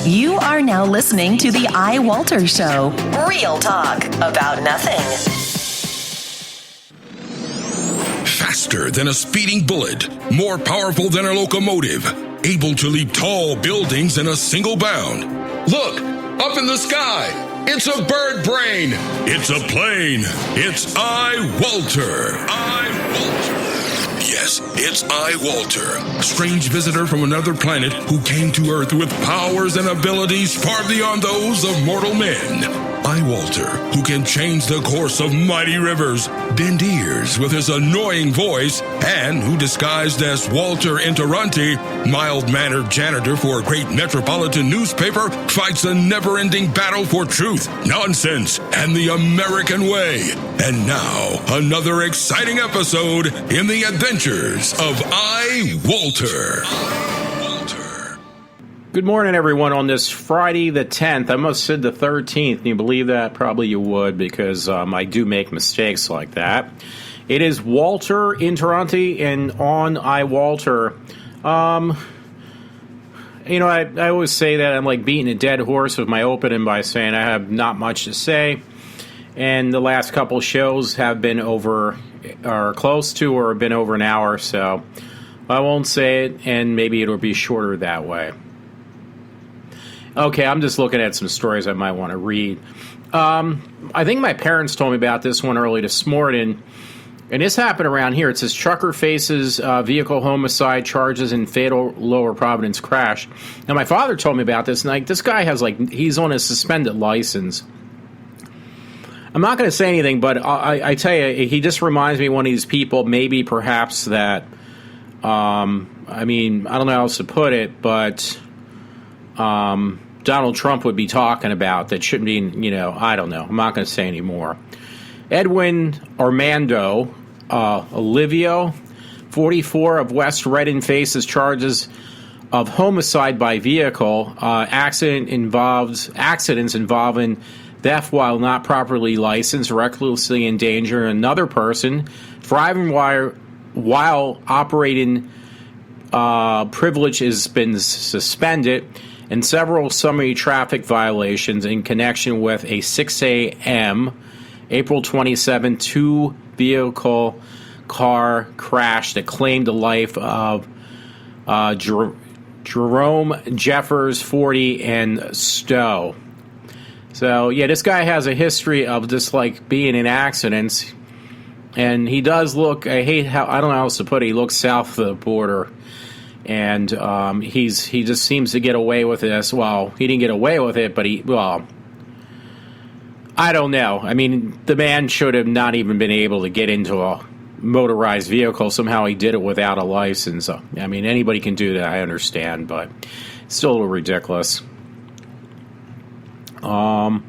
You are now listening to the iWalter Show. Real talk about nothing. Faster than a speeding bullet, more powerful than a locomotive, able to leap tall buildings in a single bound. Look, up in the sky. It's a bird brain. It's a plane. It's iWalter. iWalter. Yes, it's iWalter, strange visitor from another planet who came to Earth with powers and abilities far beyond those of mortal men. iWalter, who can change the course of mighty rivers, bend ears with his annoying voice, and who disguised as Walter Interranti, mild-mannered janitor for a great metropolitan newspaper, fights a never-ending battle for truth, nonsense, and the American way. And now, another exciting episode in the adventures of iWalter. Good morning, everyone, on this Friday the 10th. I must have said the 13th. Can you believe that? Probably you would, because I do make mistakes like that. It is Walter Interranti, and on iWalter, I always say that I'm like beating a dead horse with my opening by saying I have not much to say. And the last couple shows have been over, or close to, or been over an hour, so I won't say it, and maybe it'll be shorter that way. Okay, I'm just looking at some stories I might want to read. I think my parents told me about this one early this morning, and this happened around here. It says, trucker faces vehicle homicide charges in fatal Lower Providence crash. Now, my father told me about this, and this guy has, he's on a suspended license. I'm not going to say anything, but I tell you, he just reminds me of one of these people, maybe perhaps that, I don't know how else to put it, but Donald Trump would be talking about that shouldn't be, I don't know. I'm not going to say any more. Edwin Armando Olivio, 44, of West Redding, faces charges of homicide by vehicle. Accidents involving theft while not properly licensed, recklessly endangering another person, driving while operating privilege has been suspended, and several summary traffic violations in connection with a 6 a.m. April 27 two-vehicle car crash that claimed the life of Jerome Jeffers, 40, and Stowe. So, yeah, this guy has a history of just, being in accidents, and he does look, I don't know how else to put it, he looks south of the border. And he just seems to get away with this. Well, he didn't get away with it, but I don't know. I mean, the man should have not even been able to get into a motorized vehicle. Somehow he did it without a license. I mean, anybody can do that, I understand, but it's still a little ridiculous. I'm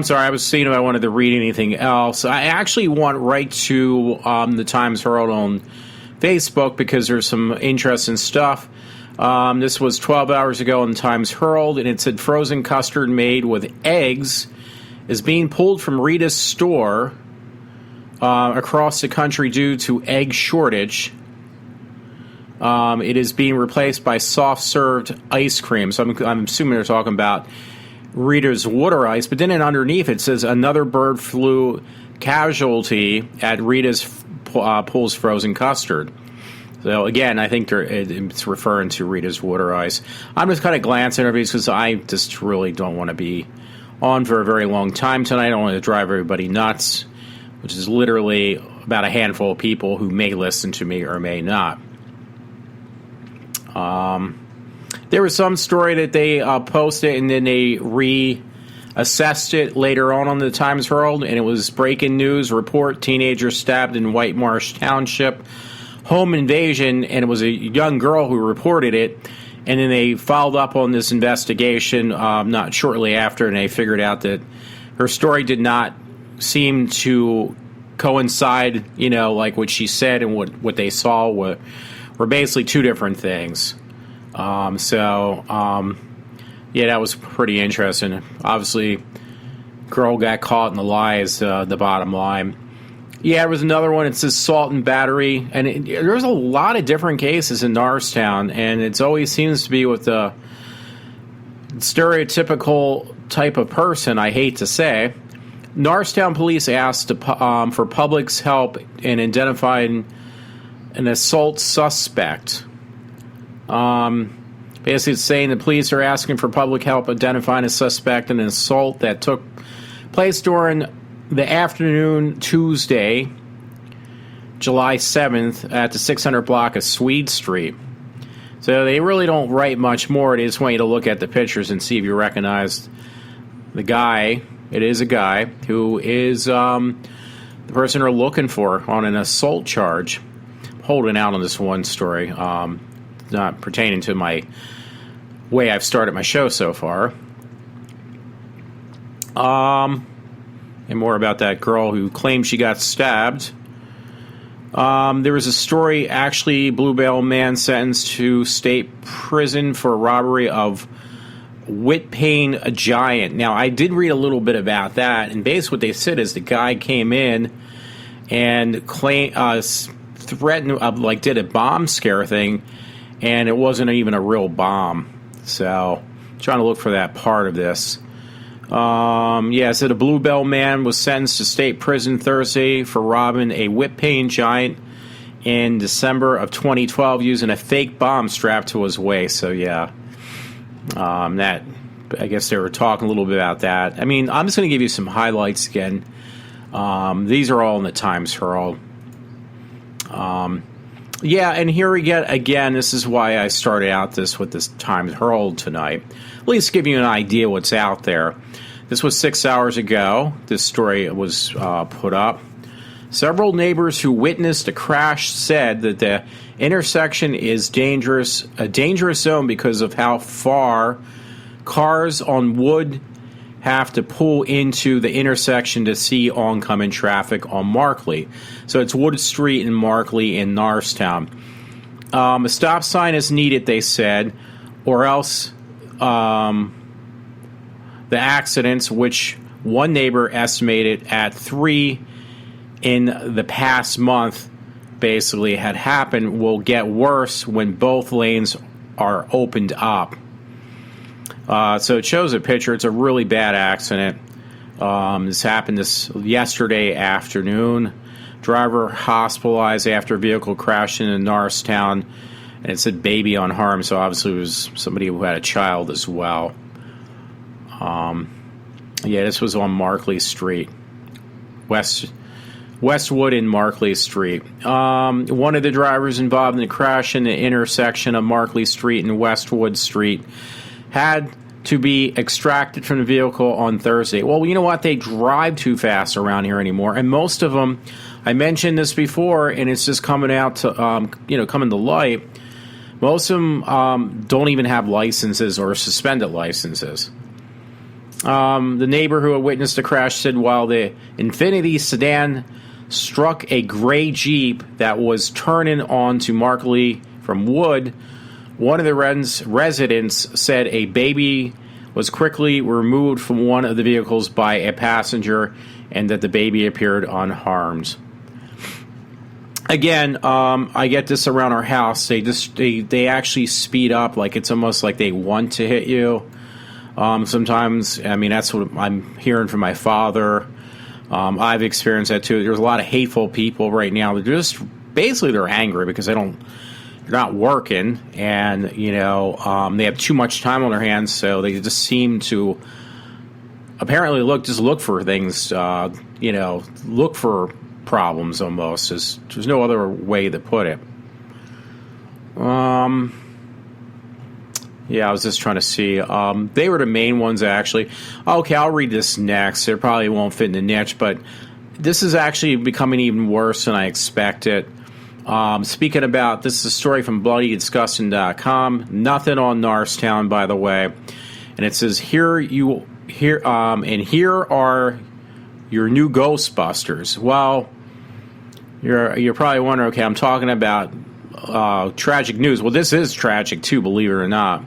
sorry, I was seeing if I wanted to read anything else. I actually went right to the Times Herald on Facebook because there's some interesting stuff. This was 12 hours ago in the Times Herald, and it said frozen custard made with eggs is being pulled from Rita's store across the country due to egg shortage. It is being replaced by soft-served ice cream. So I'm assuming they're talking about Rita's water ice. But then underneath it says another bird flu casualty at Rita's pulls frozen custard. So again, I think it's referring to Rita's water ice. I'm just kind of glancing over these because I just really don't want to be on for a very long time tonight. I don't want to drive everybody nuts, which is literally about a handful of people who may listen to me or may not. There was some story that they posted and then they reassessed it later on the Times Herald, and it was breaking news report: teenager stabbed in White Marsh Township, home invasion, and it was a young girl who reported it. And then they followed up on this investigation not shortly after, and they figured out that her story did not seem to coincide, like what she said and what they saw were basically two different things. Yeah, that was pretty interesting. Obviously, girl got caught in the lie is the bottom line. Yeah, there was another one. It says assault and battery. And there's a lot of different cases in Norristown, and it always seems to be with the stereotypical type of person, I hate to say. Norristown police asked for public's help in identifying an assault suspect. Basically, it's saying the police are asking for public help identifying a suspect in an assault that took place during the afternoon Tuesday, July 7th, at the 600 block of Swede Street. So they really don't write much more. They just want you to look at the pictures and see if you recognize the guy. It is a guy who is the person they're looking for on an assault charge. I'm holding out on this one story, not pertaining to my way I've started my show so far. And more about that girl who claimed she got stabbed. There was a story, actually, Bluebell man sentenced to state prison for robbery of Whitpain Giant. Now, I did read a little bit about that, and basically what they said is the guy came in and threatened, did a bomb scare thing, and it wasn't even a real bomb. So, trying to look for that part of this. So the Bluebell man was sentenced to state prison Thursday for robbing a Whitpain Giant in December of 2012 using a fake bomb strapped to his waist. So, yeah. I guess they were talking a little bit about that. I mean, I'm just going to give you some highlights again. These are all in the Times Herald. And here we get, again, this is why I started out this with this Times Herald tonight. At least give you an idea what's out there. This was 6 hours ago. This story was put up. Several neighbors who witnessed a crash said that the intersection is a dangerous zone because of how far cars on Wood have to pull into the intersection to see oncoming traffic on Markley. So it's Wood Street and Markley in Norristown. A stop sign is needed, they said, or else the accidents, which one neighbor estimated at 3 in the past month, basically had happened, will get worse when both lanes are opened up. So it shows a picture. It's a really bad accident. This happened yesterday afternoon. Driver hospitalized after vehicle crashed into Norristown, and it said baby unharmed, so obviously it was somebody who had a child as well. This was on Markley Street, Westwood and Markley Street. One of the drivers involved in the crash in the intersection of Markley Street and Westwood Street had to be extracted from the vehicle on Thursday. Well, you know what? They drive too fast around here anymore, and most of them, I mentioned this before, and it's just coming out to coming to light. Most of them don't even have licenses or suspended licenses. The neighbor who had witnessed the crash said while the Infiniti sedan struck a gray Jeep that was turning onto Markley from Wood, one of the residents said a baby was quickly removed from one of the vehicles by a passenger and that the baby appeared unharmed. Again, I get this around our house. They actually speed up, like it's almost like they want to hit you. Sometimes, I mean, that's what I'm hearing from my father. I've experienced that too. There's a lot of hateful people right now. They're angry because they're not working, and they have too much time on their hands, so they just seem to apparently look for things, look for problems almost. There's no other way to put it. I was just trying to see. They were the main ones, actually. Okay, I'll read this next. It probably won't fit in the niche, but this is actually becoming even worse than I expected. Speaking about, this is a story from BloodyDisgusting.com. Nothing on Norristown, by the way. And it says, here are your new Ghostbusters. Well, you're probably wondering, okay, I'm talking about tragic news. Well, this is tragic too, believe it or not.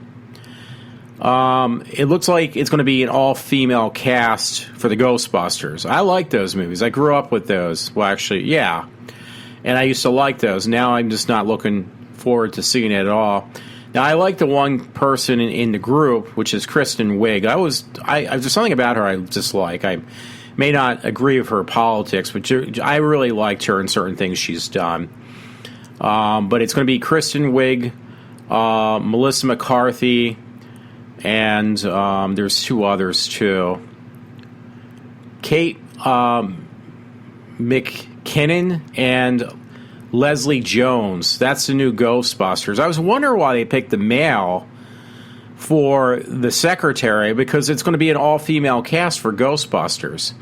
It looks like it's going to be an all-female cast for the Ghostbusters. I like those movies. I grew up with those. Well, actually, yeah. And I used to like those. Now I'm just not looking forward to seeing it at all. Now, I like the one person in the group, which is Kristen Wiig. There's something about her I dislike. I may not agree with her politics, but I really liked her in certain things she's done. But it's going to be Kristen Wiig, Melissa McCarthy, and there's two others too. Kate McKinnon and Leslie Jones. That's the new Ghostbusters. I was wondering why they picked the male for the secretary, because it's going to be an all-female cast for Ghostbusters.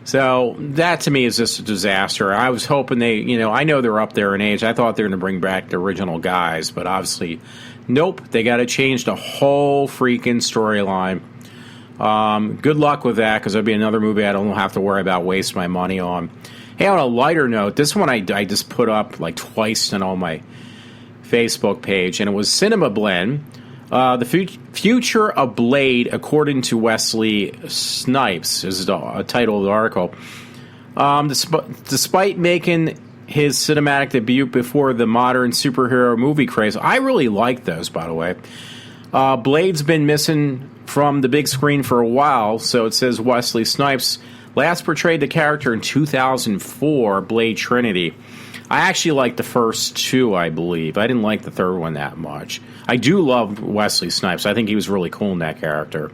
So that to me is just a disaster. I was hoping I know they're up there in age. I thought they were going to bring back the original guys, but obviously, nope. They got to change the whole freaking storyline. Good luck with that, because that'll be another movie I don't have to worry about wasting my money on. Hey, on a lighter note, this one I just put up like twice on my Facebook page, and it was Cinema Blend. The Future of Blade, according to Wesley Snipes, is the title of the article. Despite making his cinematic debut before the modern superhero movie craze, I really like those, by the way. Blade's been missing from the big screen for a while, so it says Wesley Snipes last portrayed the character in 2004, Blade Trinity. I actually liked the first two, I believe. I didn't like the third one that much. I do love Wesley Snipes. I think he was really cool in that character.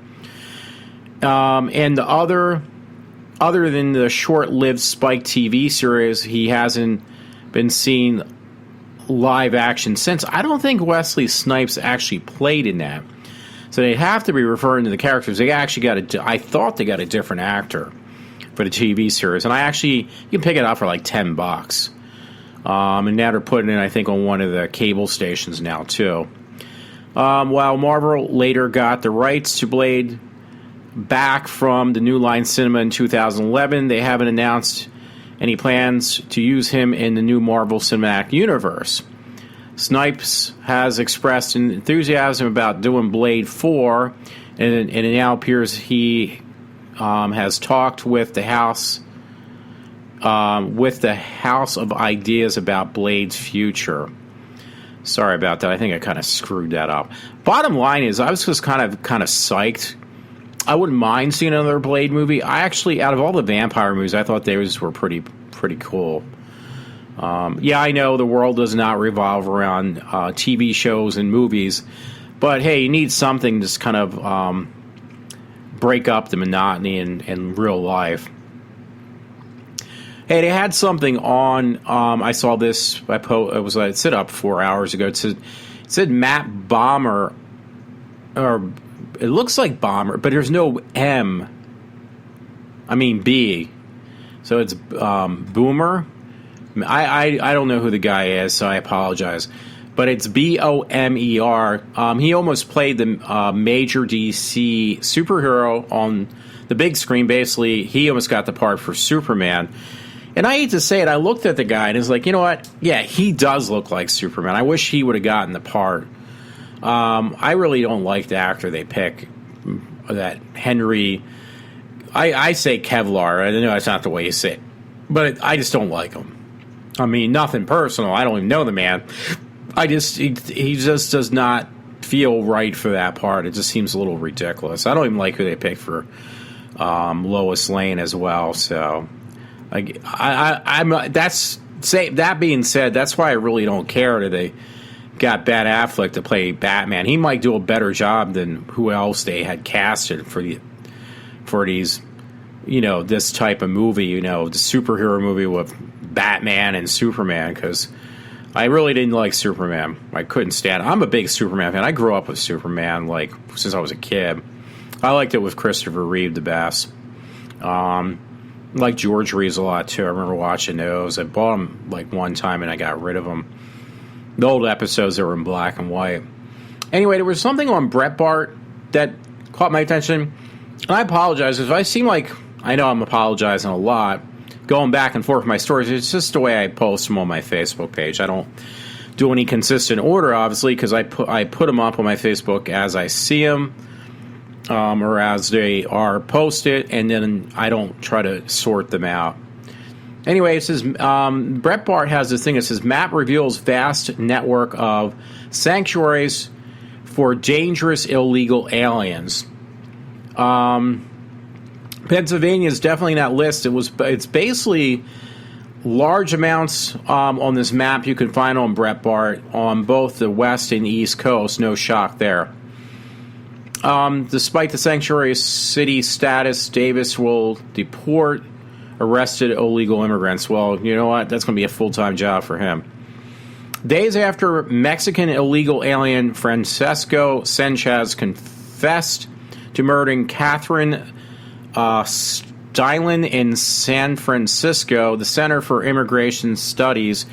And the other than the short-lived Spike TV series, he hasn't been seen live action since. I don't think Wesley Snipes actually played in that. So they have to be referring to the characters. They actually I thought they got a different actor for the TV series. And you can pick it up for like $10. And now they're putting it, I think, on one of the cable stations now, too. While Marvel later got the rights to Blade back from the New Line Cinema in 2011, they haven't announced any plans to use him in the new Marvel Cinematic Universe. Snipes has expressed enthusiasm about doing Blade 4, and it now appears he has talked with the House of Ideas about Blade's future. Sorry about that. I think I kind of screwed that up. Bottom line is, I was just kind of psyched. I wouldn't mind seeing another Blade movie. I actually, out of all the vampire movies, I thought those were pretty cool. Yeah, I know the world does not revolve around TV shows and movies, but hey, you need something to kind of break up the monotony in real life. Hey, they had something on. I saw this. It said up 4 hours ago. It said Matt Bomber, or it looks like Bomber, but there's no M. I mean B. So it's Boomer. I don't know who the guy is, so I apologize. But it's Bomer. He almost played the major DC superhero on the big screen. Basically, he almost got the part for Superman. And I hate to say it, I looked at the guy and was like, you know what? Yeah, he does look like Superman. I wish he would have gotten the part. I really don't like the actor they pick, that Henry. I say Kevlar. I know that's not the way you say it, but I just don't like him. I mean, nothing personal. I don't even know the man. He just does not feel right for that part. It just seems a little ridiculous. I don't even like who they picked for Lois Lane as well. So. That being said, that's why I really don't care that they got Ben Affleck to play Batman. He might do a better job than who else they had casted for these, this type of movie, the superhero movie with Batman and Superman, because I really didn't like Superman. I couldn't stand it. I'm a big Superman fan. I grew up with Superman, since I was a kid. I liked it with Christopher Reeve the best. Like George Reeves a lot, too. I remember watching those. I bought them, one time, and I got rid of them. The old episodes that were in black and white. Anyway, there was something on Bret Bart that caught my attention. And I apologize. If I seem like I know I'm apologizing a lot, going back and forth with my stories, it's just the way I post them on my Facebook page. I don't do any consistent order, obviously, because I put them up on my Facebook as I see them, or as they are posted, and then I don't try to sort them out. Anyway, it says Breitbart has this thing that says map reveals vast network of sanctuaries for dangerous illegal aliens. Pennsylvania is definitely not listed. It's basically large amounts on this map you can find on Breitbart on both the west and east coast. No shock there. Despite the sanctuary city status, Davis will deport arrested illegal immigrants. Well, you know what? That's going to be a full-time job for him. Days after Mexican illegal alien Francesco Sanchez confessed to murdering Catherine Stylen in San Francisco, the Center for Immigration Studies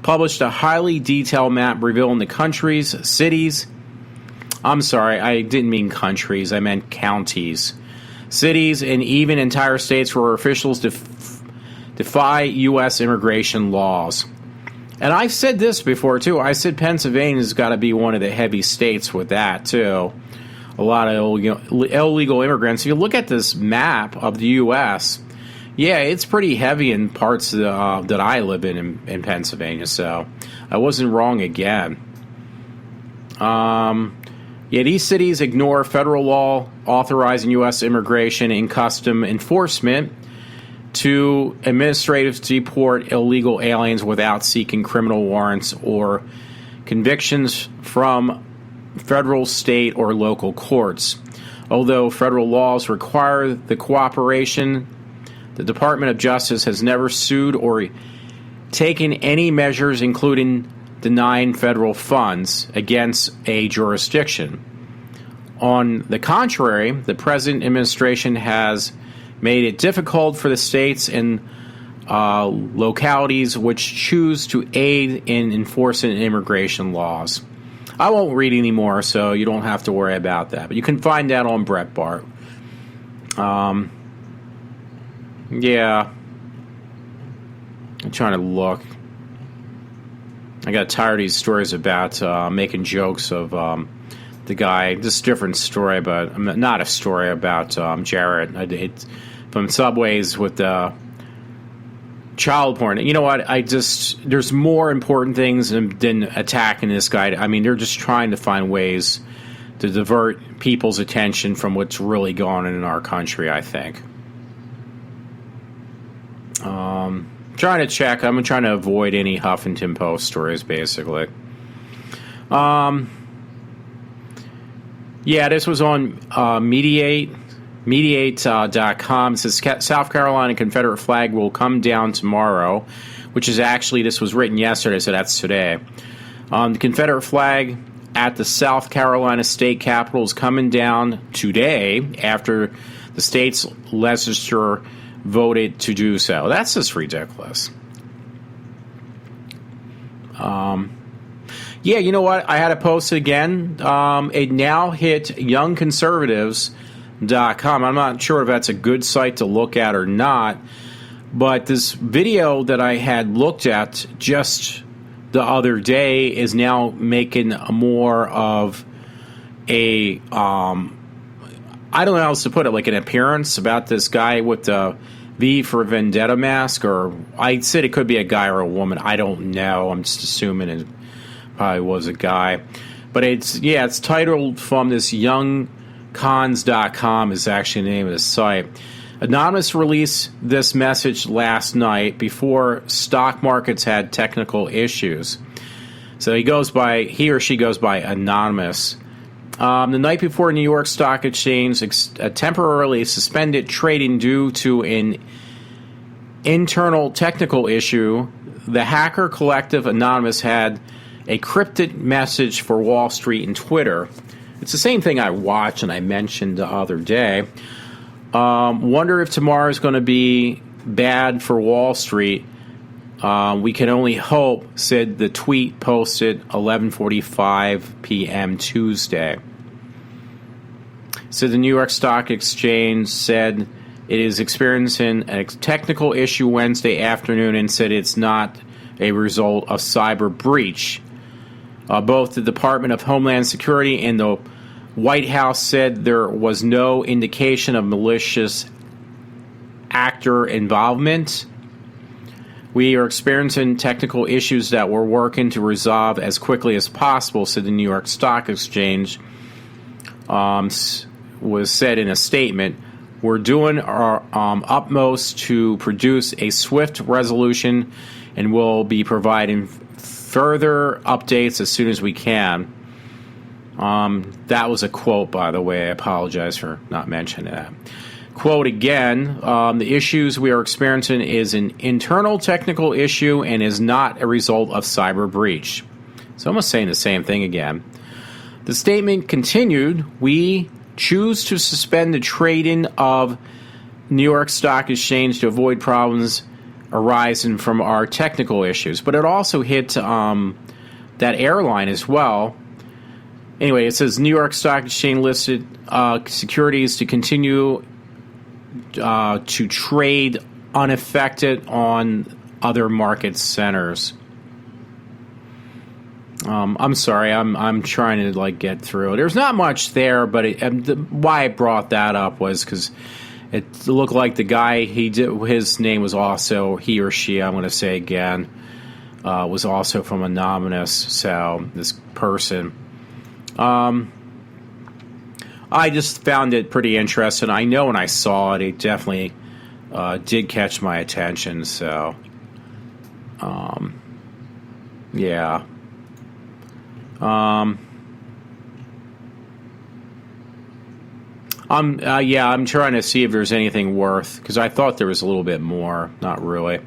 published a highly detailed map revealing the countries, cities. I'm sorry, I didn't mean countries, I meant counties. Cities and even entire states where officials defy U.S. immigration laws. And I've said this before, too. I said Pennsylvania's got to be one of the heavy states with that, too. A lot of illegal immigrants. If you look at this map of the U.S., yeah, it's pretty heavy in parts that I live in Pennsylvania, so I wasn't wrong again. Yeah, these cities ignore federal law authorizing U.S. immigration and custom enforcement to administratively deport illegal aliens without seeking criminal warrants or convictions from federal, state, or local courts. Although federal laws require the cooperation, the Department of Justice has never sued or taken any measures, including denying federal funds, against a jurisdiction. On the contrary, the present administration has made it difficult for the states and localities which choose to aid in enforcing immigration laws. I won't read anymore, so you don't have to worry about that. But you can find that on Breitbart. Yeah. I'm trying to look. I got tired of these stories about making jokes of the guy. This is a different story, but not a story about Jarrett. It's from Subways with the child porn. You know what? There's more important things than attacking this guy. I mean, they're just trying to find ways to divert people's attention from what's really going on in our country, I think. Trying to check. I'm trying to avoid any Huffington Post stories, basically. Yeah, this was on Mediate.com. It says South Carolina Confederate flag will come down tomorrow, which is actually, this was written yesterday, so that's today. The Confederate flag at the South Carolina state capitol is coming down today after the state's legislature voted to do so. That's just ridiculous. Yeah, you know what? I had to post it again. It now hit youngconservatives.com. I'm not sure if that's a good site to look at or not, but this video that I had looked at just the other day is now making more of a, I don't know how else to put it, like an appearance about this guy with the V for Vendetta mask, or I said it could be a guy or a woman. I don't know. I'm just assuming it probably was a guy. But it's titled from this youngcons.com is actually the name of the site. Anonymous released this message last night before stock markets had technical issues. So he or she goes by Anonymous. The night before New York Stock Exchange temporarily suspended trading due to an internal technical issue, the hacker collective Anonymous had a cryptic message for Wall Street and Twitter. It's the same thing I watched and I mentioned the other day. Wonder if tomorrow is going to be bad for Wall Street. We can only hope, said the tweet posted 11:45 p.m. Tuesday. So the New York Stock Exchange said it is experiencing a technical issue Wednesday afternoon and said it's not a result of cyber breach. Both the Department of Homeland Security and the White House said there was no indication of malicious actor involvement. We are experiencing technical issues that we're working to resolve as quickly as possible, said the New York Stock Exchange. Was said in a statement. We're doing our utmost to produce a swift resolution, and we'll be providing further updates as soon as we can. That was a quote, by the way. I apologize for not mentioning that. Quote again, the issues we are experiencing is an internal technical issue and is not a result of cyber breach. It's almost saying the same thing again. The statement continued, we choose to suspend the trading of New York Stock Exchange to avoid problems arising from our technical issues. But it also hit that airline as well. Anyway, it says New York Stock Exchange listed securities to continue to trade unaffected on other market centers. I'm sorry, I'm trying to get through it. There's not much there, but why I brought that up was because it looked like the guy his name was also, he or she, I'm going to say again, was also from Anonymous. So this person, I just found it pretty interesting. I know when I saw it, it definitely did catch my attention. So, yeah. I'm trying to see if there's anything worth, because I thought there was a little bit more. Not really.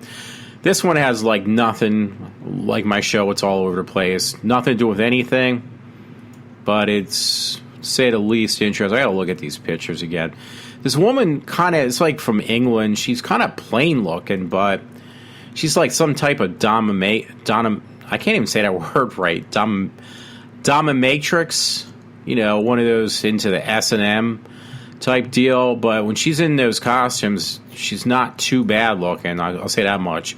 This one has nothing, like my show, it's all over the place. Nothing to do with anything, but it's, to say the least, interesting. I gotta look at these pictures again. This woman it's from England. She's kind of plain looking, but she's like some type of I can't even say that word right. Dominatrix, one of those into the S&M type deal. But when she's in those costumes, she's not too bad looking. I'll say that much.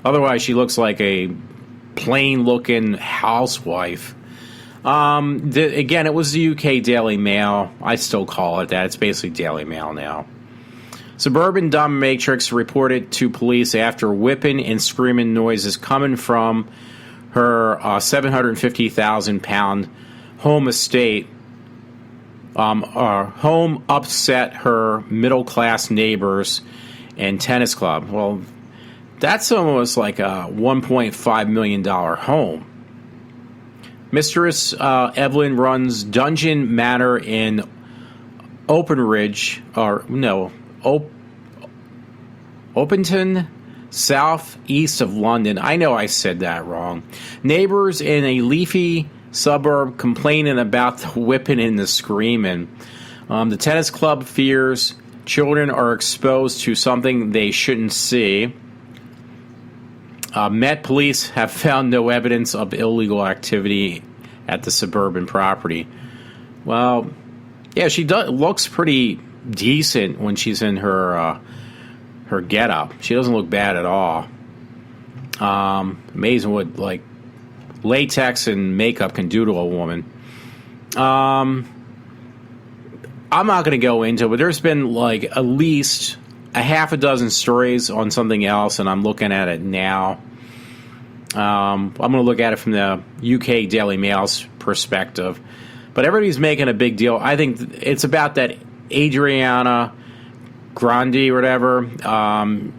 Otherwise, she looks like a plain looking housewife. Again, it was the UK Daily Mail. I still call it that. It's basically Daily Mail now. Suburban dominatrix reported to police after whipping and screaming noises coming from her 750,000-pound home estate. Home upset her middle-class neighbors and tennis club. Well, that's almost like a $1.5 million home. Mistress Evelyn runs Dungeon Manor in Openton, southeast of London. I know I said that wrong. Neighbors in a leafy suburb complaining about the whipping and the screaming. The tennis club fears children are exposed to something they shouldn't see. Met police have found no evidence of illegal activity at the suburban property. Well, yeah, she looks pretty decent when she's in her getup. She doesn't look bad at all. Amazing what latex and makeup can do to a woman. I'm not going to go into it, but there's been at least a half a dozen stories on something else, and I'm looking at it now. I'm going to look at it from the UK Daily Mail's perspective. But everybody's making a big deal. I think it's about that Adriana Grande or whatever.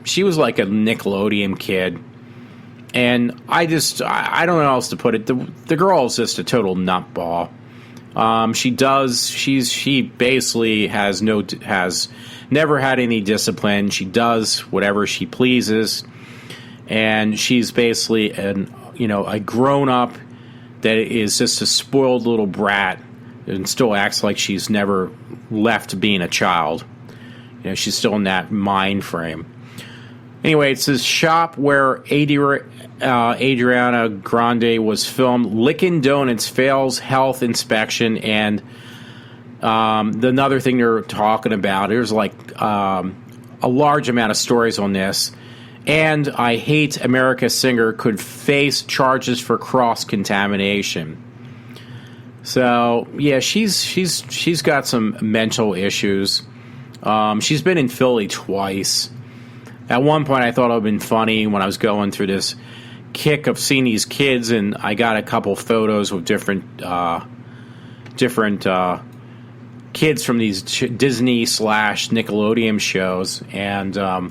She was like a Nickelodeon kid. And I don't know how else to put it. The girl is just a total nutball. She basically has never had any discipline. She does whatever she pleases, and she's basically a grown up that is just a spoiled little brat and still acts like she's never left being a child. She's still in that mind frame. Anyway, it says shop where Adriana Grande was filmed licking donuts fails health inspection, and another thing they're talking about, there's a large amount of stories on this, and I Hate America singer could face charges for cross-contamination. So, yeah, she's got some mental issues. She's been in Philly twice. At one point, I thought it would have been funny when I was going through this kick of seeing these kids, and I got a couple photos with different kids from these Disney/Nickelodeon shows, and I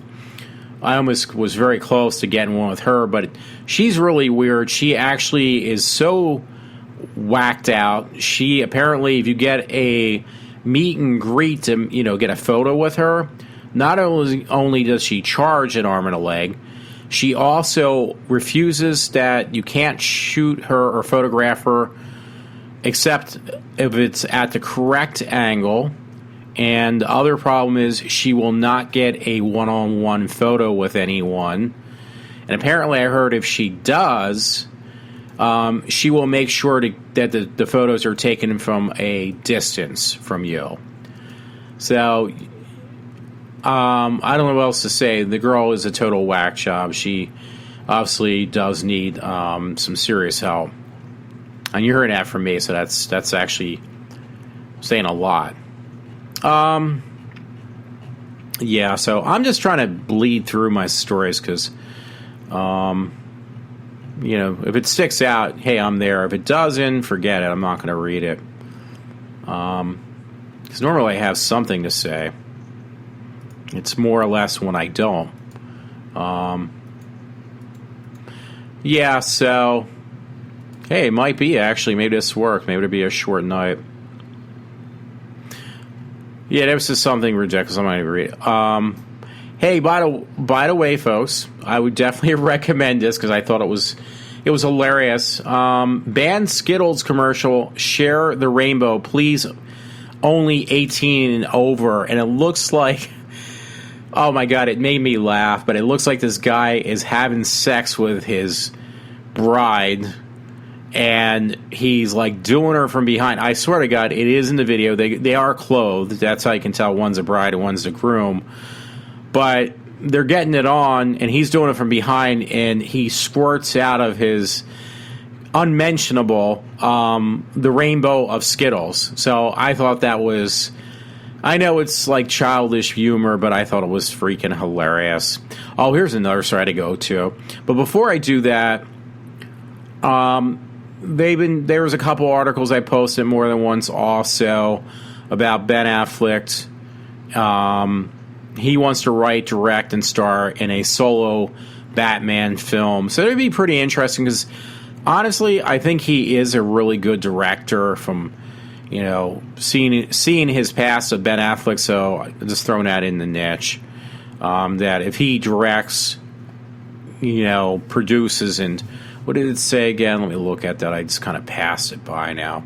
almost was very close to getting one with her, but she's really weird. She actually is so whacked out. She apparently, if you get a meet and greet to, get a photo with her, not only does she charge an arm and a leg, she also refuses that you can't shoot her or photograph her except if it's at the correct angle. And the other problem is she will not get a one-on-one photo with anyone. And apparently I heard if she does, she will make sure that the photos are taken from a distance from you. So I don't know what else to say. The girl is a total whack job. She obviously does need some serious help. And you heard that from me, so that's actually saying a lot. Yeah, so I'm just trying to bleed through my stories because, if it sticks out, hey, I'm there. If it doesn't, forget it. I'm not going to read it. Because normally I have something to say. It's more or less when I don't. Yeah, so, hey, it might be actually. Maybe this worked. Maybe it'll be a short night. Yeah, this is something ridiculous. I'm not even read it. Hey, by the way, folks, I would definitely recommend this because I thought it was hilarious. Ban Skittles commercial. Share the rainbow, please. Only 18 and over, and it looks like. Oh my God! It made me laugh, but it looks like this guy is having sex with his bride. And he's like doing her from behind. I swear to God, it is in the video. They are clothed. That's how you can tell one's a bride and one's the groom. But they're getting it on, and he's doing it from behind, and he squirts out of his unmentionable the rainbow of Skittles. So I thought that was. I know it's like childish humor, but I thought it was freaking hilarious. Oh, here's another story to go to. But before I do that, there was a couple articles I posted more than once also about Ben Affleck. He wants to write, direct, and star in a solo Batman film. So it'd be pretty interesting because honestly, I think he is a really good director from, seeing his past of Ben Affleck. So just throwing that in the niche. That if he directs, produces and what did it say again? Let me look at that. I just kind of passed it by now.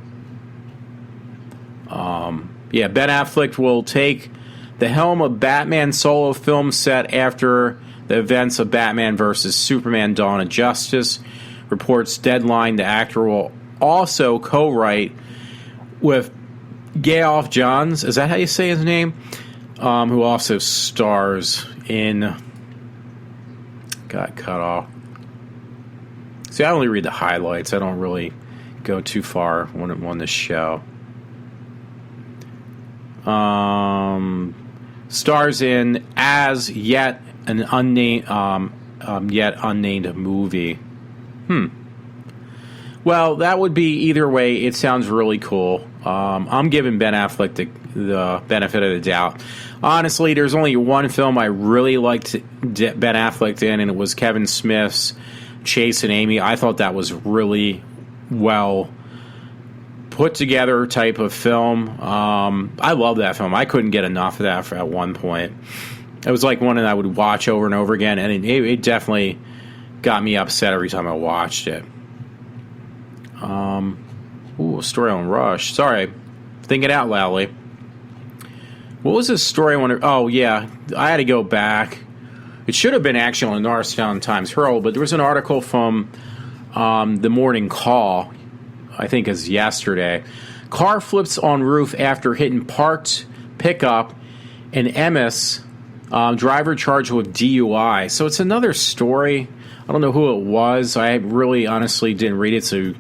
Ben Affleck will take the helm of Batman solo film set after the events of Batman vs. Superman Dawn of Justice. Reports Deadline. The actor will also co-write with Geoff Johns. Is that how you say his name? Who also stars in... Got cut off. See, I only read the highlights. I don't really go too far on this show. Stars in as yet an unnamed movie. Well, that would be either way. It sounds really cool. I'm giving Ben Affleck the benefit of the doubt. Honestly, there's only one film I really liked Ben Affleck in, and it was Kevin Smith's Chase and Amy. I thought that was really well put together type of film. I love that film. I couldn't get enough of that at one point. It was like one that I would watch over and over again, and it definitely got me upset every time I watched it. A story on Rush. Sorry, thinking out loudly. What was this story? Oh yeah, I had to go back. It should have been actually on the Norristown Times Herald, but there was an article from the Morning Call, I think is yesterday. Car flips on roof after hitting parked pickup in Emmaus Driver charged with DUI. So it's another story. I don't know who it was. I really honestly didn't read it. So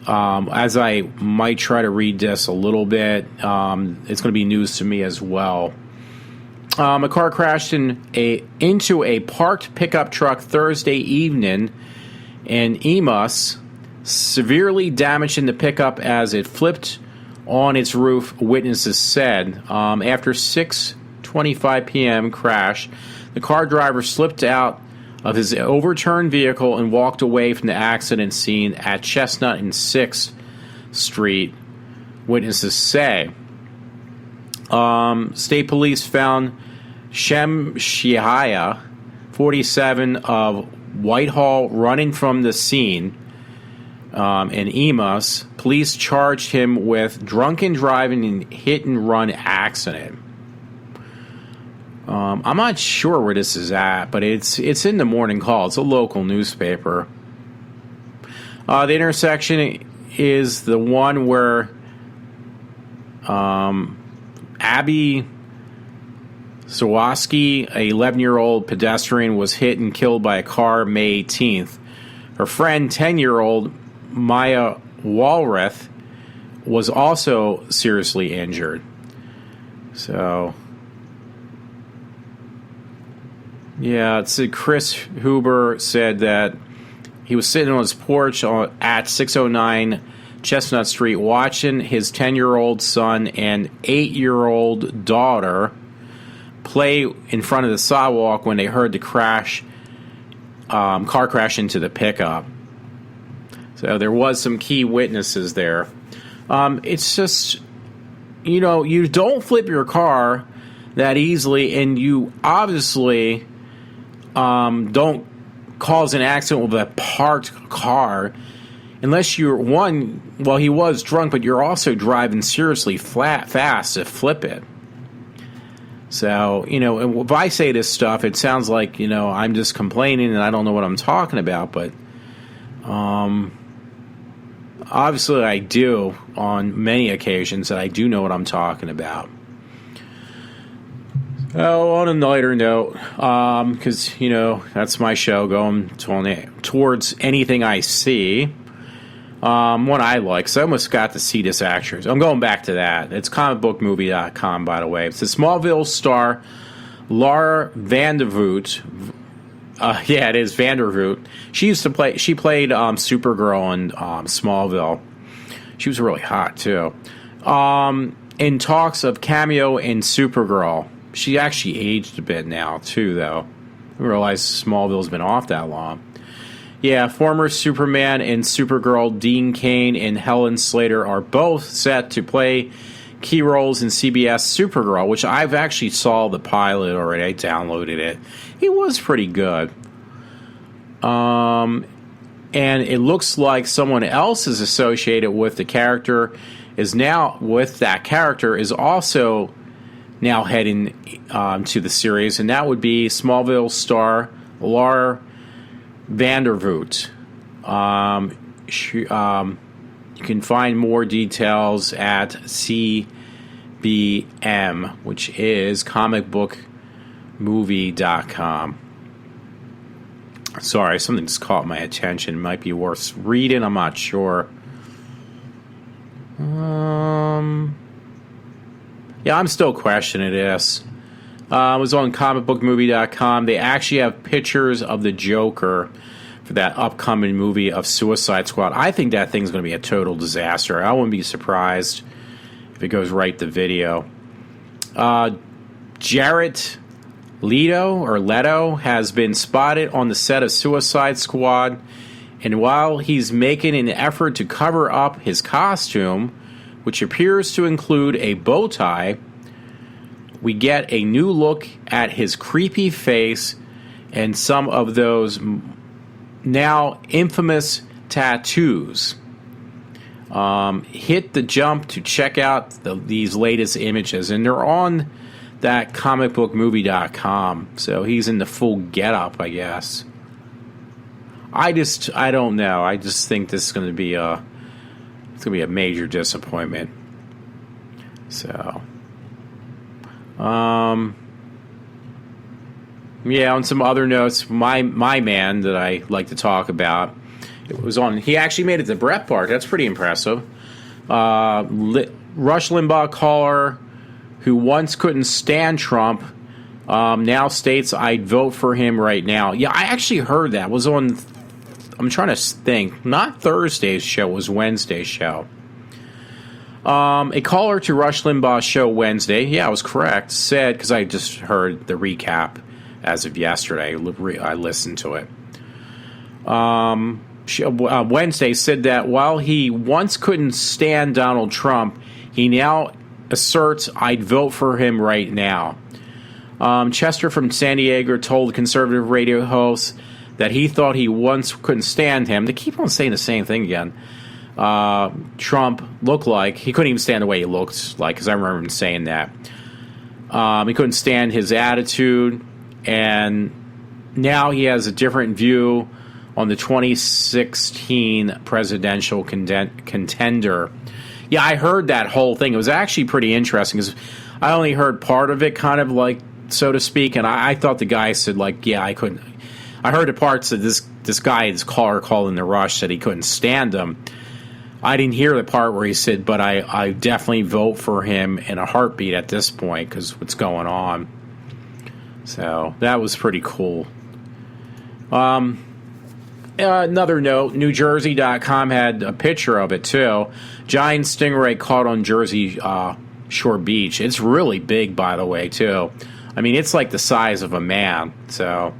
as I might try to read this a little bit, it's going to be news to me as well. A car crashed into a parked pickup truck Thursday evening in Emus, severely damaging the pickup as it flipped on its roof, witnesses said. After 6:25 p.m. crash, the car driver slipped out of his overturned vehicle and walked away from the accident scene at Chestnut and 6th Street, witnesses say. State police found Shem Shihaya, 47, of Whitehall, running from the scene in Emus. Police charged him with drunken driving and hit-and-run accident. I'm not sure where this is at, but it's in the Morning Call. It's a local newspaper. The intersection is the one where Abby Zawoski, a 11-year-old pedestrian, was hit and killed by a car May 18th. Her friend, 10-year-old Maya Walrath, was also seriously injured. So, yeah, Chris Huber said that he was sitting on his porch at 609 Chestnut Street watching his 10-year-old son and 8-year-old daughter play in front of the sidewalk when they heard the car crash into the pickup. So there was some key witnesses there. It's just, you don't flip your car that easily, and you obviously don't cause an accident with a parked car unless you're, he was drunk, but you're also driving seriously fast to flip it. So, if I say this stuff, it sounds like, I'm just complaining and I don't know what I'm talking about, but obviously I do on many occasions, that I do know what I'm talking about. Oh, on a lighter note, because, that's my show, going towards anything I see. One I like, so I almost got to see this actress. I'm going back to that. It's comicbookmovie.com, by the way. It's the Smallville star Laura Vandervoot. Yeah, it is Vandervoot. She played Supergirl in Smallville. She was really hot, too. In talks of cameo in Supergirl. She actually aged a bit now, too, though. I realize Smallville's been off that long. Yeah, former Superman and Supergirl Dean Cain and Helen Slater are both set to play key roles in CBS Supergirl, which I've actually saw the pilot already. I downloaded it. It was pretty good. And it looks like someone else is associated with the character is also now heading to the series, and that would be Smallville star Laura Vandervoot. You can find more details at CBM, which is comicbookmovie.com. Sorry, something just caught my attention. It might be worth reading, I'm not sure. Yeah, I'm still questioning this. I was on comicbookmovie.com. They actually have pictures of the Joker for that upcoming movie of Suicide Squad. I think that thing's going to be a total disaster. I wouldn't be surprised if it goes right to video. Jared Leto has been spotted on the set of Suicide Squad, and while he's making an effort to cover up his costume, which appears to include a bow tie, we get a new look at his creepy face and some of those now infamous tattoos. Hit the jump to check out these latest images, and they're on that comicbookmovie.com. So he's in the full getup, I guess. I don't know. I just think this is going to be a major disappointment. So, Yeah, on some other notes, my man that I like to talk about, it was on. He actually made it to Brett Park. That's pretty impressive. Rush Limbaugh caller who once couldn't stand Trump now states I'd vote for him right now. Yeah, I actually heard that. It was on. I'm trying to think. Not Thursday's show. It was Wednesday's show. A caller to Rush Limbaugh's show Wednesday, yeah, I was correct, said, because I just heard the recap as of yesterday, I listened to it. Wednesday said that while he once couldn't stand Donald Trump, he now asserts I'd vote for him right now. Chester from San Diego told conservative radio hosts that he thought he once couldn't stand him. They keep on saying the same thing again. Trump looked like he couldn't even stand the way he looked like, because I remember him saying that. He couldn't stand his attitude, and now he has a different view on the 2016 presidential contender. Yeah, I heard that whole thing. It was actually pretty interesting, because I only heard part of it, kind of like, so to speak, and I thought the guy said, like, yeah, I couldn't. I heard the parts that this guy, this caller calling the Rush, said he couldn't stand him. I didn't hear the part where he said, but I definitely vote for him in a heartbeat at this point because what's going on. So that was pretty cool. Another note, NewJersey.com had a picture of it too. Giant stingray caught on Jersey Shore Beach. It's really big, by the way, too. I mean, it's like the size of a man. So,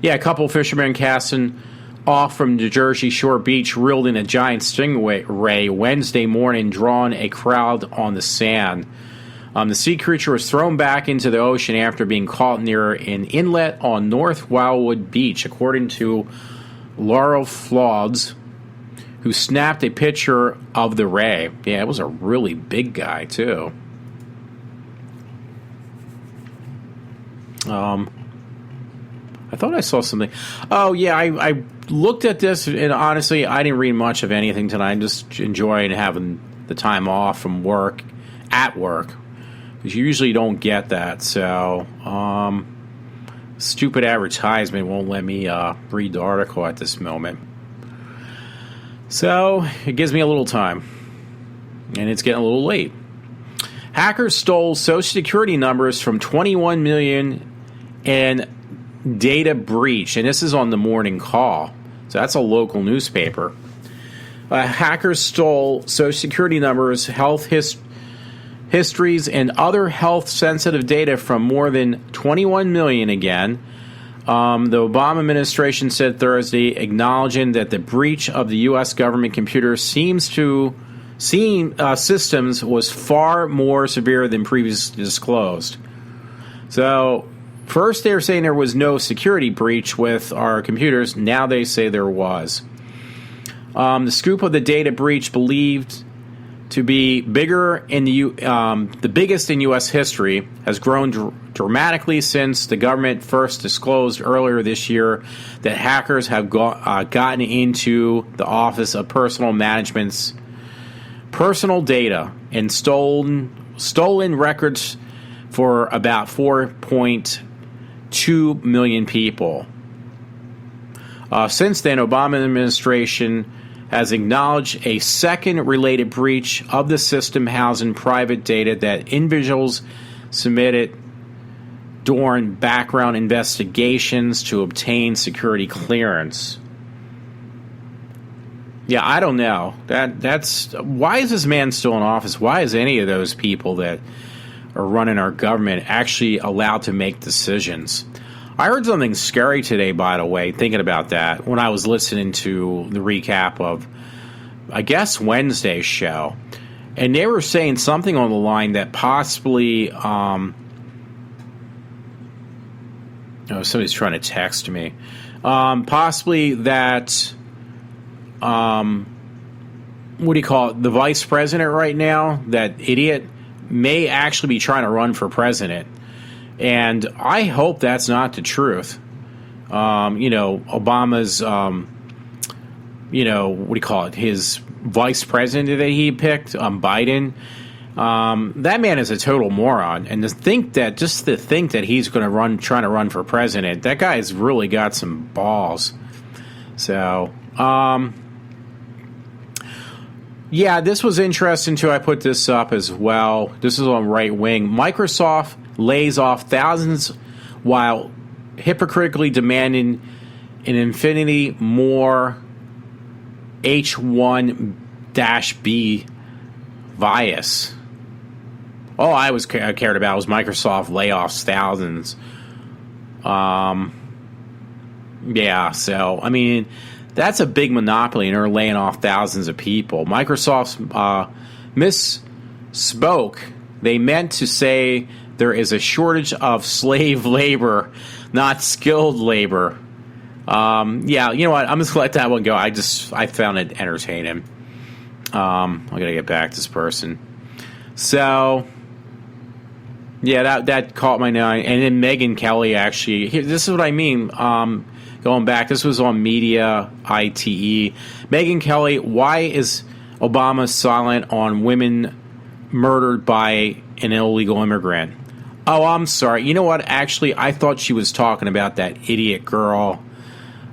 yeah, a couple fishermen casting off from the Jersey Shore Beach reeled in a giant stingray Wednesday morning, drawing a crowd on the sand. The sea creature was thrown back into the ocean after being caught near an inlet on North Wildwood Beach, according to Laurel Floods, who snapped a picture of the ray. Yeah, it was a really big guy, too. I thought I saw something. Oh, yeah, I looked at this, and honestly, I didn't read much of anything tonight. I'm just enjoying having the time off from work, at work, because you usually don't get that. So, stupid advertisement won't let me read the article at this moment. So, it gives me a little time, and it's getting a little late. Hackers stole Social Security numbers from 21 million and data breach, and this is on the Morning Call. So that's a local newspaper. Hackers stole Social Security numbers, health histories, and other health-sensitive data from more than 21 million again. The Obama administration said Thursday, acknowledging that the breach of the U.S. government computer systems was far more severe than previously disclosed. So, first they were saying there was no security breach with our computers. Now they say there was. The scoop of the data breach, believed to be bigger in the biggest in U.S. history, has grown dramatically since the government first disclosed earlier this year that hackers have gotten into the Office of Personal Management's personal data and stolen records for about 4.2 million people. Since then, Obama administration has acknowledged a second related breach of the system housing private data that individuals submitted during background investigations to obtain security clearance. Yeah, I don't know. That's why is this man still in office? Why is any of those people that are running our government actually allowed to make decisions? I heard something scary today, by the way, thinking about that, when I was listening to the recap of, I guess, Wednesday's show. And they were saying something on the line that possibly, somebody's trying to text me. Possibly that, what do you call it, the vice president right now, that idiot, may actually be trying to run for president. And I hope that's not the truth. Obama's, what do you call it, his vice president that he picked, Biden, That man is a total moron. And to think that he's going to trying to run for president, that guy's really got some balls. So, yeah, this was interesting too. I put this up as well. This is on Right Wing. Microsoft lays off thousands while hypocritically demanding an infinity more H1-B bias. All I cared about was Microsoft layoffs thousands. Yeah, so, I mean, that's a big monopoly, and they're laying off thousands of people. Microsoft misspoke. They meant to say there is a shortage of slave labor, not skilled labor. Yeah, you know what? I'm just going to let that one go. I found it entertaining. I got to get back to this person. So, yeah, that caught my eye. And then Megyn Kelly, actually, this is what I mean. Going back, this was on Media ITE. Megyn Kelly, why is Obama silent on women murdered by an illegal immigrant? Oh, I'm sorry. You know what? Actually, I thought she was talking about that idiot girl,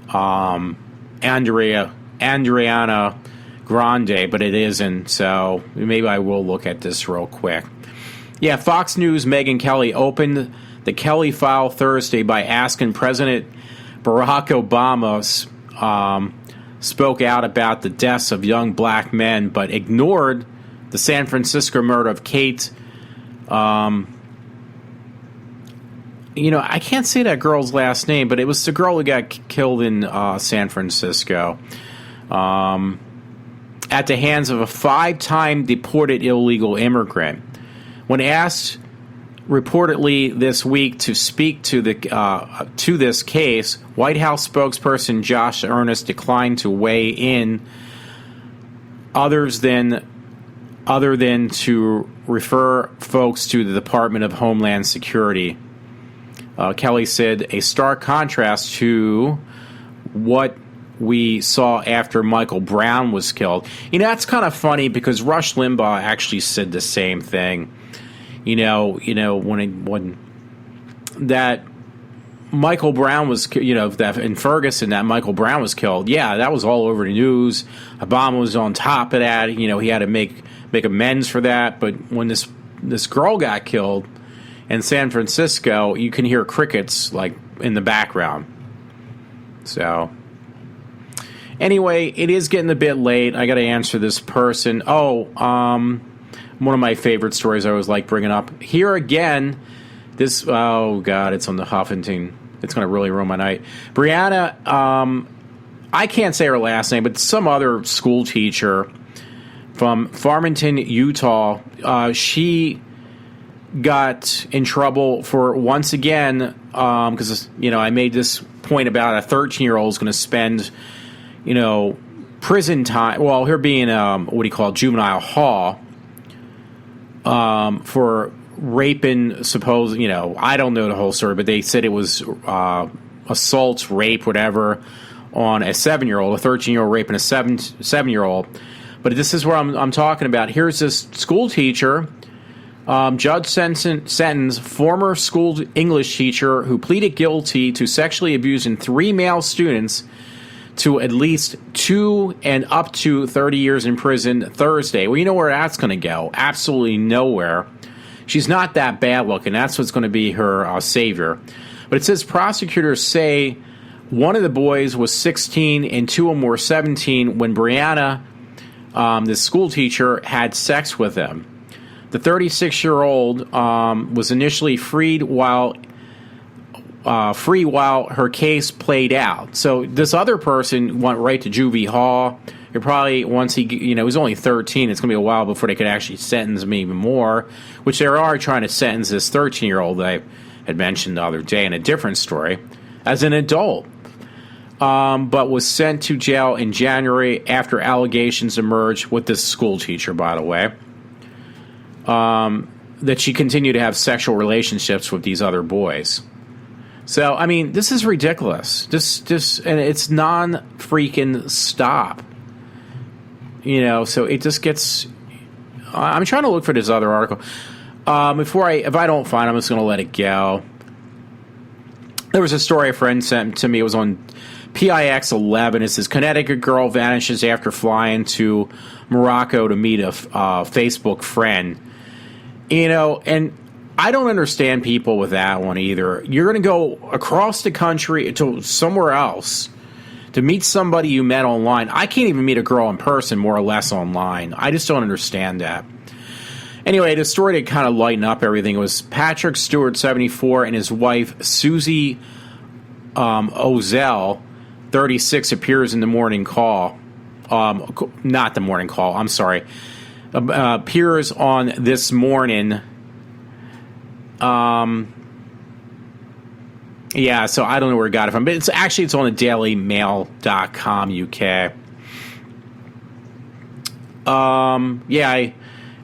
Andreana Grande, but it isn't. So maybe I will look at this real quick. Yeah, Fox News' Megyn Kelly opened the Kelly file Thursday by asking President Barack Obama spoke out about the deaths of young black men, but ignored the San Francisco murder of Kate. I can't say that girl's last name, but it was the girl who got killed in San Francisco at the hands of a 5-time deported illegal immigrant. When asked reportedly this week to speak to this case, White House spokesperson Josh Earnest declined to weigh in other than to refer folks to the Department of Homeland Security. Kelly said, a stark contrast to what we saw after Michael Brown was killed. That's kind of funny because Rush Limbaugh actually said the same thing. When that Michael Brown was, that in Ferguson, that Michael Brown was killed. Yeah, that was all over the news. Obama was on top of that. He had to make amends for that. But when this girl got killed in San Francisco, you can hear crickets like in the background. So anyway, it is getting a bit late. I got to answer this person. One of my favorite stories I always like bringing up. Here again, this, oh God, it's on the Huffington. It's going to really ruin my night. Brianna, I can't say her last name, but some other school teacher from Farmington, Utah, she got in trouble for, once again, because, I made this point about a 13-year-old is going to spend, prison time, well, her being, juvenile hall, for raping, I don't know the whole story, but they said it was assault, rape, whatever, on a 7-year-old, a 13-year-old raping a 7-year-old. But this is where I'm talking about. Here's this school teacher, judge sentenced former school English teacher who pleaded guilty to sexually abusing 3 male students to at least 2 and up to 30 years in prison Thursday. Well, you know where that's going to go? Absolutely nowhere. She's not that bad looking. That's what's going to be her savior. But it says prosecutors say one of the boys was 16 and 2 of them were 17 when Brianna, this school teacher, had sex with him. The 36-year-old was initially freed while her case played out. So this other person went right to juvie hall. You're probably, once he was only 13, it's going to be a while before they could actually sentence him even more, which they are trying to sentence this 13-year-old that I had mentioned the other day in a different story as an adult, but was sent to jail in January after allegations emerged with this school teacher, by the way, that she continued to have sexual relationships with these other boys. So, I mean, this is ridiculous. And it's non-freaking stop. So it just gets, I'm trying to look for this other article. If I don't find it, I'm just going to let it go. There was a story a friend sent to me. It was on PIX 11. It says, Connecticut girl vanishes after flying to Morocco to meet a Facebook friend. And I don't understand people with that one either. You're going to go across the country to somewhere else to meet somebody you met online. I can't even meet a girl in person, more or less online. I just don't understand that. Anyway, the story to kind of lighten up everything was Patrick Stewart, 74, and his wife, Susie Ozell, 36, appears in the morning call. Not the morning call, I'm sorry. Appears on This Morning. Yeah, so I don't know where it got it from, but it's on the dailymail.com UK.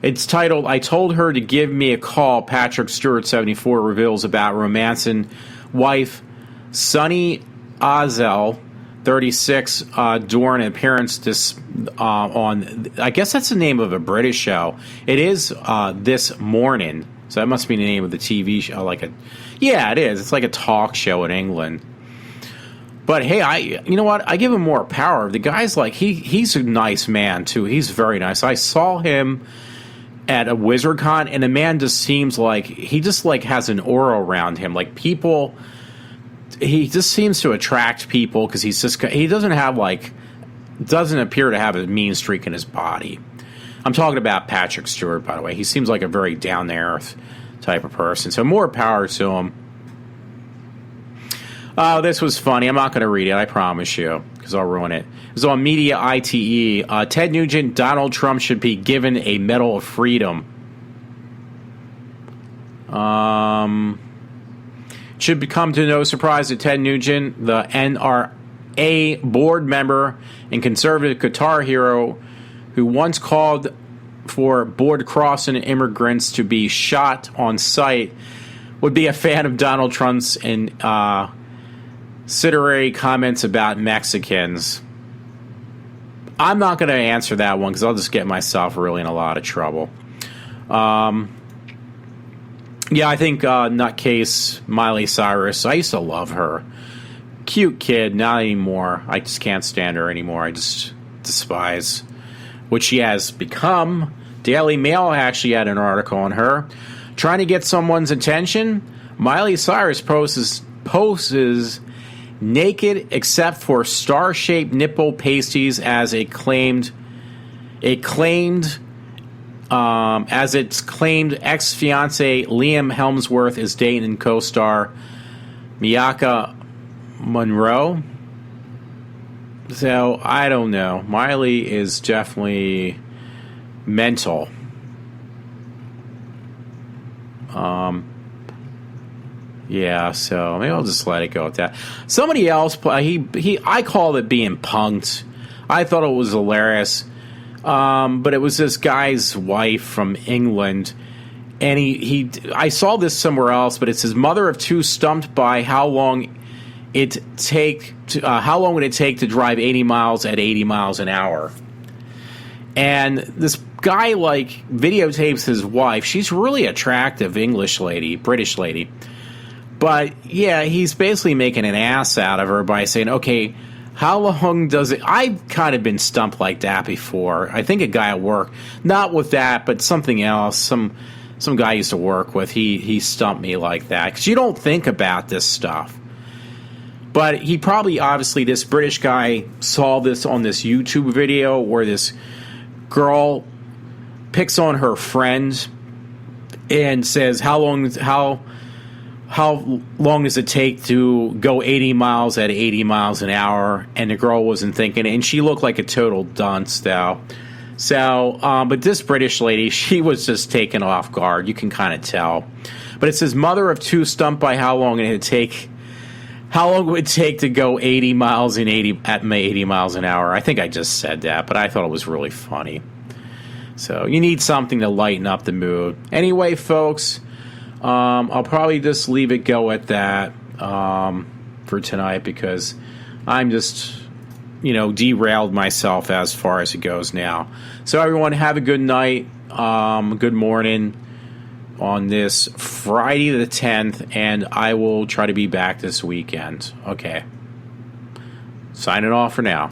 It's titled, I Told Her to Give Me a Call. Patrick Stewart, 74, reveals about romancing wife Sunny Ozell, 36, during an appearance on, I guess that's the name of a British show. It is This Morning, so that must be the name of the TV show. Yeah, it is. It's like a talk show in England. But hey, you know what? I give him more power. The guy's he's a nice man too. He's very nice. I saw him at a WizardCon, and the man just seems like he just has an aura around him. People, he just seems to attract people because he doesn't appear to have a mean streak in his body. I'm talking about Patrick Stewart, by the way. He seems like a very down to earth type of person. So more power to him. Oh, this was funny. I'm not going to read it, I promise you, because I'll ruin it. It was on Media ITE. Ted Nugent, Donald Trump should be given a Medal of Freedom. Should become to no surprise that Ted Nugent, the NRA board member and conservative Qatar hero, who once called for border crossing immigrants to be shot on sight, would be a fan of Donald Trump's incendiary comments about Mexicans. I'm not going to answer that one because I'll just get myself really in a lot of trouble. Yeah, I think nutcase Miley Cyrus. I used to love her. Cute kid, not anymore. I just can't stand her anymore. I just despise what she has become. Daily Mail actually had an article on her. Trying to get someone's attention, Miley Cyrus poses naked except for star-shaped nipple pasties as its claimed ex-fiance Liam Hemsworth is dating co-star Miyaka Monroe. So I don't know. Miley is definitely mental. Yeah, so maybe I'll just let it go at that. Somebody else, I called it being punked. I thought it was hilarious. But it was this guy's wife from England, and I saw this somewhere else, but it's his mother of two stumped by how long would it take to drive 80 miles at 80 miles an hour. And this guy videotapes his wife. She's really attractive, British lady. But yeah, he's basically making an ass out of her by saying, okay, how long does it... I've kind of been stumped like that before. I think a guy at work, not with that, but something else, some guy I used to work with, he stumped me like that. Because you don't think about this stuff. But he probably, obviously, this British guy saw this on this YouTube video where this girl picks on her friend and says, how long does it take to go 80 miles at 80 miles an hour? And the girl wasn't thinking, and she looked like a total dunce, though. So, but this British lady, she was just taken off guard. You can kind of tell. But it says, mother of two stumped by how long would it take to go 80 miles at 80 miles an hour? I think I just said that, but I thought it was really funny. So you need something to lighten up the mood. Anyway, folks, I'll probably just leave it go at that for tonight because I'm just, derailed myself as far as it goes now. So everyone, have a good night. Good morning on this Friday the 10th, and I will try to be back this weekend. Okay. Signing off for now.